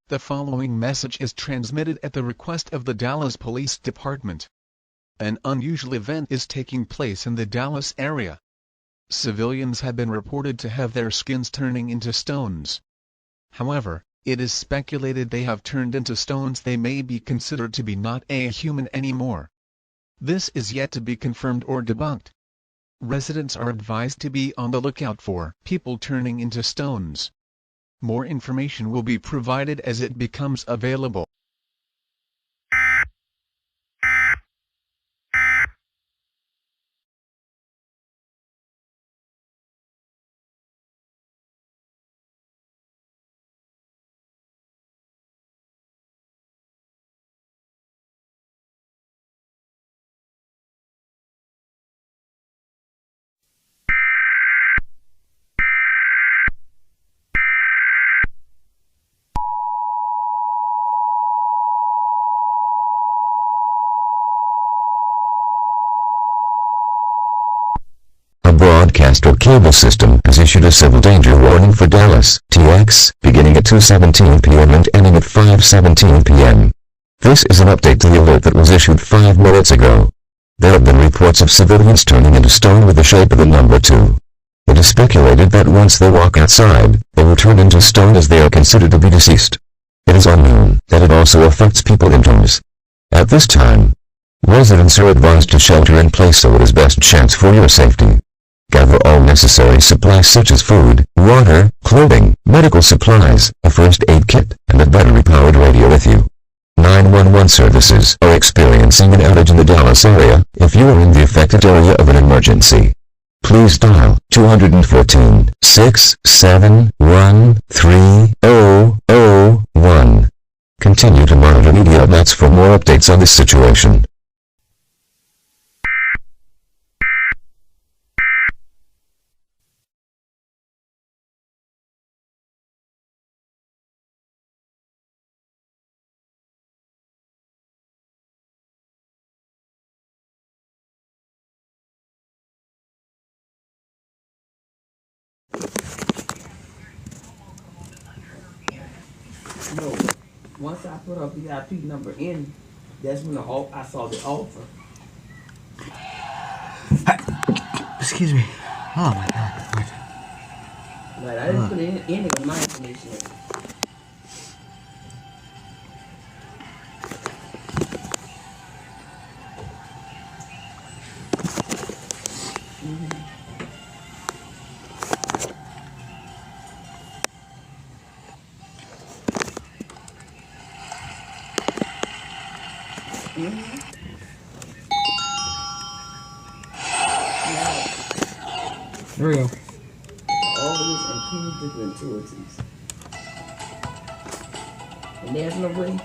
The following message is transmitted at the request of the Dallas Police Department. An unusual event is taking place in the Dallas area. Civilians have been reported to have their skins turning into stones. However, it is speculated they have turned into stones they may be considered to be not a human anymore. This is yet to be confirmed or debunked. Residents are advised to be on the lookout for people turning into stones. More information will be provided as it becomes available. Broadcaster cable system has issued a civil danger warning for Dallas, TX, beginning at 2:17 p.m. and ending at 5:17 p.m. This is an update to the alert that was issued 5 minutes ago. There have been reports of civilians turning into stone with the shape of the number 2. It is speculated that once they walk outside, they will turn into stone as they are considered to be deceased. It is unknown that it also affects people indoors. At this time, residents are advised to shelter in place so it is best chance for your safety. Gather all necessary supplies such as food, water, clothing, medical supplies, a first aid kit, and a battery-powered radio with you. 911 services are experiencing an outage in the Dallas area. If you are in the affected area of an emergency, please dial 214-671-3001. Continue to monitor media outlets for more updates on this situation. No, once I put a VIP number in, that's when I saw the offer. Excuse me. Oh my God. But I didn't put any of my information in. There we go. Always and cumulative utilities. And there's no way.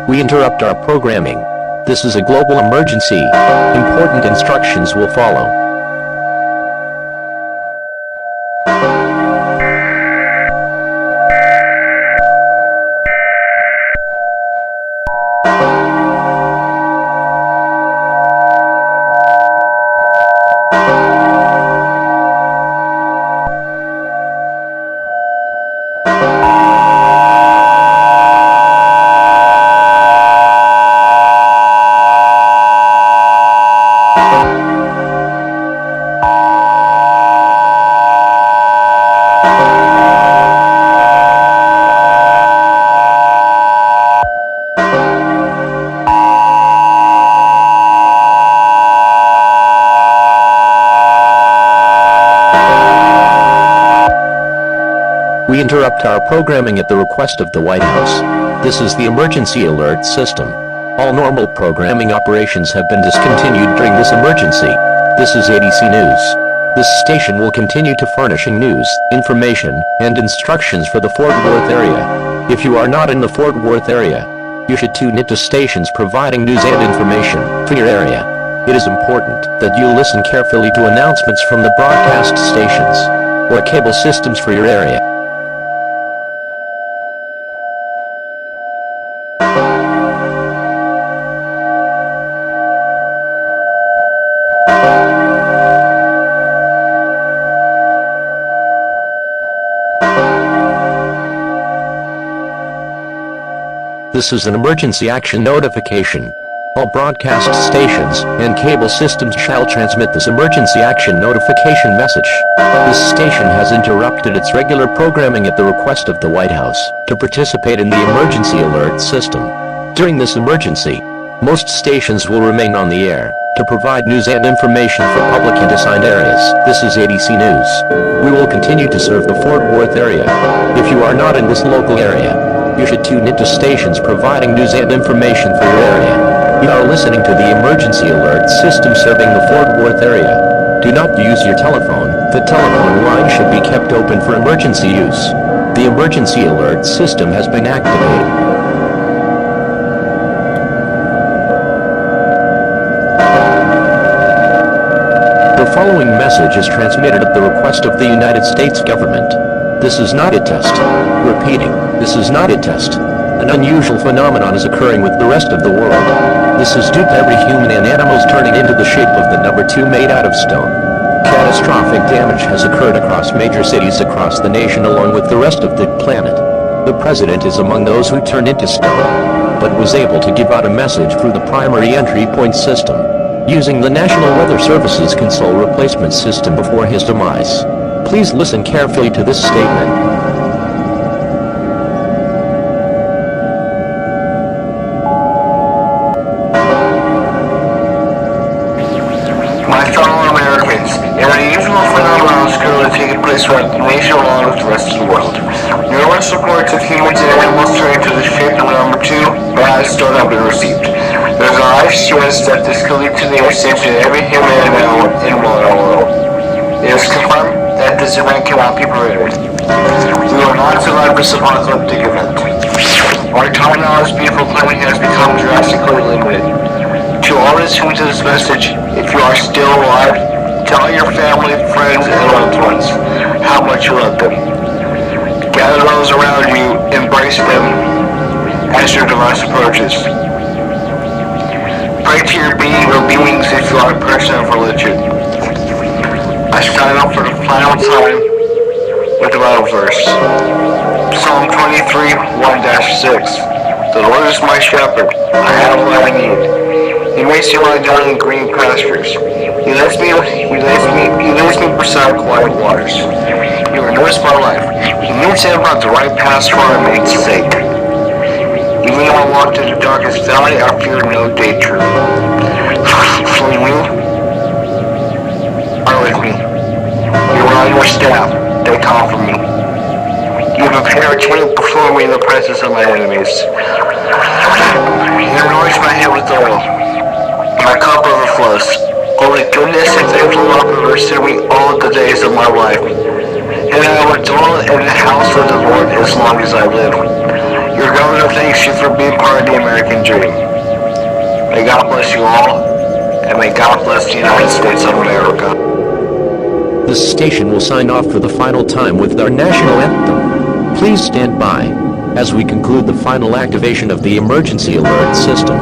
We interrupt our programming. This is a global emergency. Important instructions will follow. We interrupt our programming at the request of the White House. This is the emergency alert system. All normal programming operations have been discontinued during this emergency. This is ADC News. This station will continue to furnishing news, information, and instructions for the Fort Worth area. If you are not in the Fort Worth area, you should tune into stations providing news and information for your area. It is important that you listen carefully to announcements from the broadcast stations or cable systems for your area. This is an emergency action notification. All broadcast stations and cable systems shall transmit this emergency action notification message. This station has interrupted its regular programming at the request of the White House to participate in the emergency alert system. During this emergency, most stations will remain on the air to provide news and information for public and assigned areas. This is ADC News. We will continue to serve the Fort Worth area. If you are not in this local area, you should tune into stations providing news and information for your area. You are listening to the emergency alert system serving the Fort Worth area. Do not use your telephone. The telephone line should be kept open for emergency use. The emergency alert system has been activated. The following message is transmitted at the request of the United States government. This is not a test. Repeating, this is not a test. An unusual phenomenon is occurring with the rest of the world. This is due to every human and animals turning into the shape of the number 2 made out of stone. Catastrophic damage has occurred across major cities across the nation along with the rest of the planet. The president is among those who turned into stone, but was able to give out a message through the primary entry point system, using the National Weather Service's console replacement system before his demise. Please listen carefully to this statement. My fellow Americans, an unusual phenomenon is currently taking place throughout the nation along with the rest of the world. Numerous reports of humans and animals turning to the shape of the number 2 but still have been received. There's a high stress that this could lead to the extinction of every human and animal in the world. It is confirmed that this event cannot be prevented. We will not survive this apocalyptic event. Our time on this beautiful planet has become drastically limited. To all listening to this message, if you are still alive, tell your family, friends, and loved ones how much you love them. Gather those around you, embrace them as your device approaches. Pray to your being or beings if you are a person of religion. I sign up for the final time with the Bible verse. Psalm 23, 1-6. The Lord is my shepherd, I have what I need. He makes me lie down in green pastures. He leads me beside quiet waters. He renews my life. He leads me about the right path for my name's sake. Even though I walk through the darkest valley, I fear no danger. For you are with me. Your rod and your staff, they comfort me. You prepare a table before me in the presence of my enemies. You anoint my head with oil. My cup overflows. Holy goodness and faithful love will pursue me all the days of my life. And I will dwell in the house of the Lord as long as I live. Your Your governor thanks you for being part of the American dream. May God bless you all, and may God bless the United States of America. This station will sign off for the final time with our national anthem. Please stand by as we conclude the final activation of the emergency alert system.